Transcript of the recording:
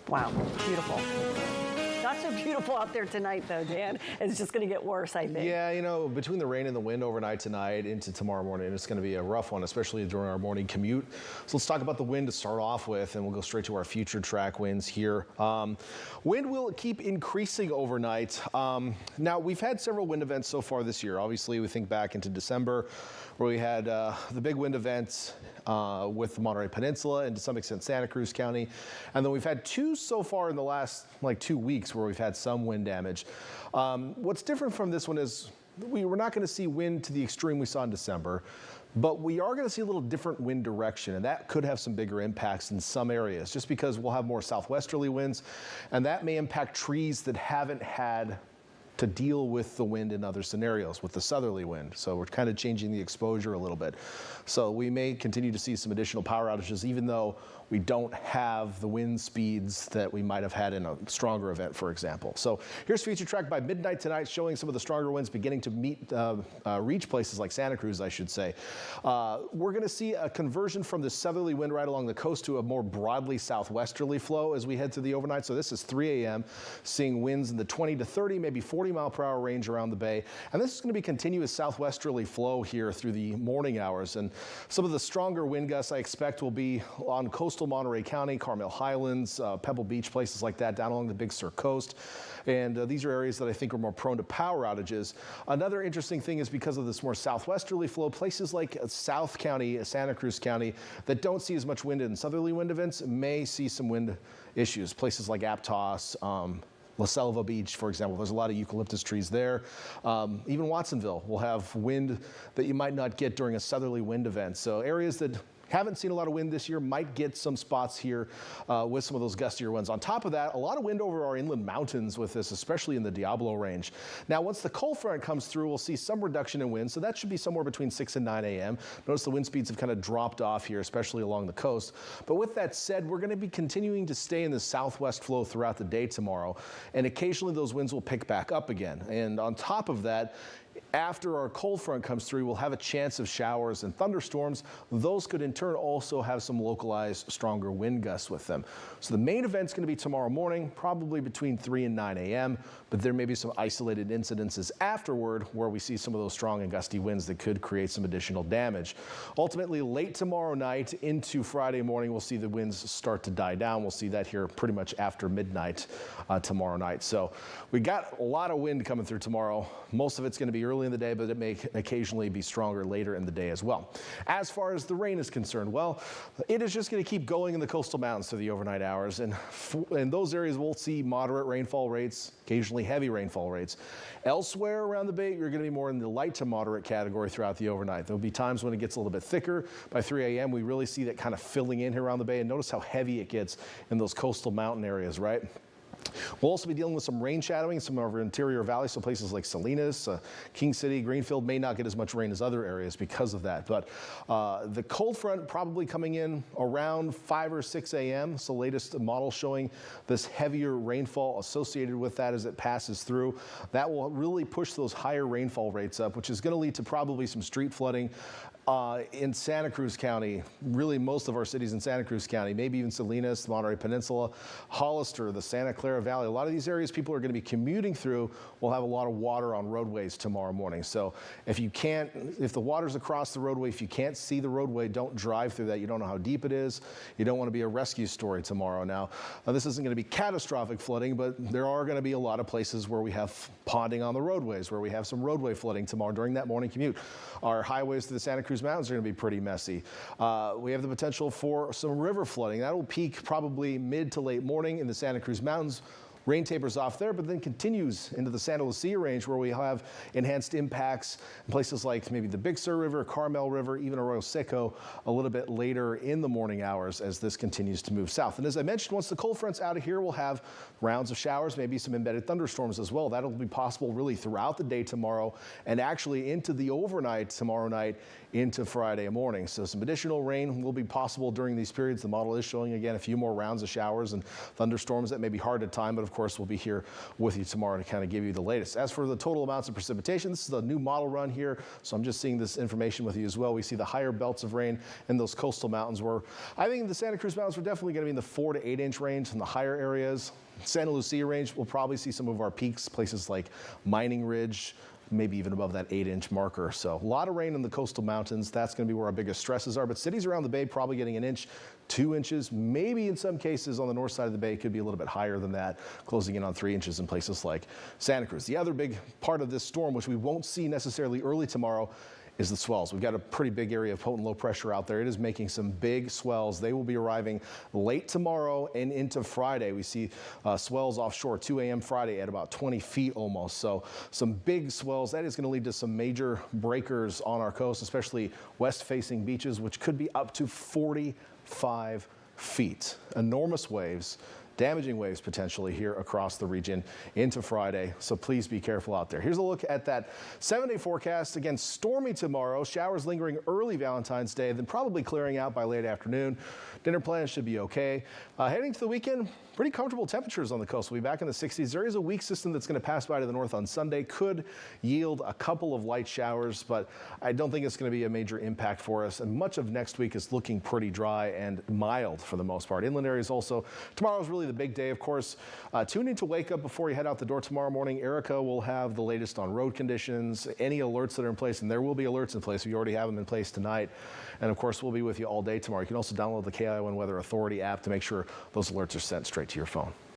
Wow, beautiful. Not so beautiful out there tonight, though, Dan. It's just going to get worse, I think. Yeah, you know, between the rain and the wind overnight tonight into tomorrow morning, it's going to be a rough one, especially during our morning commute. So let's talk about the wind to start off with, and we'll go straight to our future track winds here. Wind will keep increasing overnight. Now, we've had several wind events so far this year. Obviously, we think back into December, where we had the big wind events with the Monterey Peninsula and to some extent Santa Cruz County. And then we've had two so far in the last 2 weeks where we've had some wind damage. What's different from this one is we're not going to see wind to the extreme we saw in December, but we are going to see a little different wind direction, and that could have some bigger impacts in some areas just because we'll have more southwesterly winds, and that may impact trees that haven't had to deal with the wind in other scenarios with the southerly wind. So we're kind of changing the exposure a little bit. So we may continue to see some additional power outages even though we don't have the wind speeds that we might have had in a stronger event, for example. So here's Future Track by midnight tonight, showing some of the stronger winds beginning to reach places like Santa Cruz, I should say. We're going to see a conversion from the southerly wind right along the coast to a more broadly southwesterly flow as we head through the overnight. So this is 3 a.m., seeing winds in the 20 to 30, maybe 40-mile-per-hour range around the bay. And this is going to be continuous southwesterly flow here through the morning hours. And some of the stronger wind gusts I expect will be on coastal Monterey County, Carmel Highlands, Pebble Beach, places like that, down along the Big Sur coast. And these are areas that I think are more prone to power outages. Another interesting thing is because of this more southwesterly flow, places like South County, Santa Cruz County, that don't see as much wind in southerly wind events may see some wind issues. Places like Aptos, La Selva Beach, for example, there's a lot of eucalyptus trees there. Even Watsonville will have wind that you might not get during a southerly wind event. So areas that haven't seen a lot of wind this year might get some spots here with some of those gustier winds. On top of that, a lot of wind over our inland mountains with this, especially in the Diablo range. Now, once the cold front comes through, we'll see some reduction in wind, so that should be somewhere between 6 and 9 a.m. Notice the wind speeds have kind of dropped off here, especially along the coast. But with that said, we're going to be continuing to stay in the southwest flow throughout the day tomorrow, and occasionally those winds will pick back up again. And on top of that, after our cold front comes through, we'll have a chance of showers and thunderstorms. Those could in turn also have some localized stronger wind gusts with them. So the main event's going to be tomorrow morning, probably between 3 and 9 a.m., but there may be some isolated incidences afterward where we see some of those strong and gusty winds that could create some additional damage. Ultimately, late tomorrow night into Friday morning, we'll see the winds start to die down. We'll see that here pretty much after midnight tomorrow night. So we got a lot of wind coming through tomorrow. Most of it's going to be early in the day, but it may occasionally be stronger later in the day as well. As far as the rain is concerned, well, it is just going to keep going in the coastal mountains through the overnight hours. And in those areas, we'll see moderate rainfall rates, occasionally heavy rainfall rates. Elsewhere around the bay, you're going to be more in the light to moderate category throughout the overnight. There'll be times when it gets a little bit thicker. By 3 a.m., we really see that kind of filling in here around the bay. And notice how heavy it gets in those coastal mountain areas, right? We'll also be dealing with some rain shadowing in some of our interior valleys, so places like Salinas, King City, Greenfield may not get as much rain as other areas because of that. But the cold front probably coming in around 5 or 6 a.m. So latest model showing this heavier rainfall associated with that as it passes through. That will really push those higher rainfall rates up, which is going to lead to probably some street flooding. In Santa Cruz County, really most of our cities in Santa Cruz County, maybe even Salinas, the Monterey Peninsula, Hollister, the Santa Clara Valley, a lot of these areas people are going to be commuting through will have a lot of water on roadways tomorrow morning. So if the water's across the roadway, if you can't see the roadway, don't drive through that. You don't know how deep it is. You don't want to be a rescue story tomorrow. Now, this isn't going to be catastrophic flooding, but there are going to be a lot of places where we have ponding on the roadways, where we have some roadway flooding tomorrow during that morning commute. Our highways to the Santa Cruz Mountains are going to be pretty messy. We have the potential for some river flooding. That will peak probably mid to late morning in the Santa Cruz Mountains. Rain tapers off there, but then continues into the Santa Lucia range where we have enhanced impacts in places like maybe the Big Sur River, Carmel River, even Arroyo Seco a little bit later in the morning hours as this continues to move south. And as I mentioned, once the cold front's out of here, we'll have rounds of showers, maybe some embedded thunderstorms as well. That'll be possible really throughout the day tomorrow and actually into the overnight tomorrow night into Friday morning. So some additional rain will be possible during these periods. The model is showing again a few more rounds of showers and thunderstorms that may be hard to time, but of course, we'll be here with you tomorrow to kind of give you the latest. As for the total amounts of precipitation, this is a new model run here, so I'm just seeing this information with you as well. We see the higher belts of rain in those coastal mountains where I think the Santa Cruz Mountains are definitely going to be in the 4 to 8 inch range in the higher areas. Santa Lucia range, we'll probably see some of our peaks, places like Mining Ridge, maybe even above that 8-inch marker. So a lot of rain in the coastal mountains. That's going to be where our biggest stresses are. But cities around the bay probably getting 1 inch, 2 inches, maybe in some cases on the north side of the bay could be a little bit higher than that, closing in on 3 inches in places like Santa Cruz. The other big part of this storm, which we won't see necessarily early tomorrow, is the swells. We've got a pretty big area of potent low pressure out there. It is making some big swells. They will be arriving late tomorrow and into Friday. We see swells offshore 2 a.m. Friday at about 20 feet almost. So some big swells. That is going to lead to some major breakers on our coast, especially west-facing beaches, which could be up to 45 feet. Enormous waves. Damaging waves potentially here across the region into Friday, so please be careful out there. Here's a look at that 7-day forecast. Again, stormy tomorrow, showers lingering early Valentine's Day, then probably clearing out by late afternoon. Dinner plans should be okay. Heading to the weekend, pretty comfortable temperatures on the coast. We'll be back in the 60s. There is a weak system that's going to pass by to the north on Sunday. Could yield a couple of light showers, but I don't think it's going to be a major impact for us. And much of next week is looking pretty dry and mild for the most part. Inland areas also. Tomorrow's really the big day, of course. Tune in to Wake Up before you head out the door tomorrow morning. Erica will have the latest on road conditions, any alerts that are in place, and there will be alerts in place. We already have them in place tonight. And of course, we'll be with you all day tomorrow. You can also download the KION Weather Authority app to make sure those alerts are sent straight to your phone.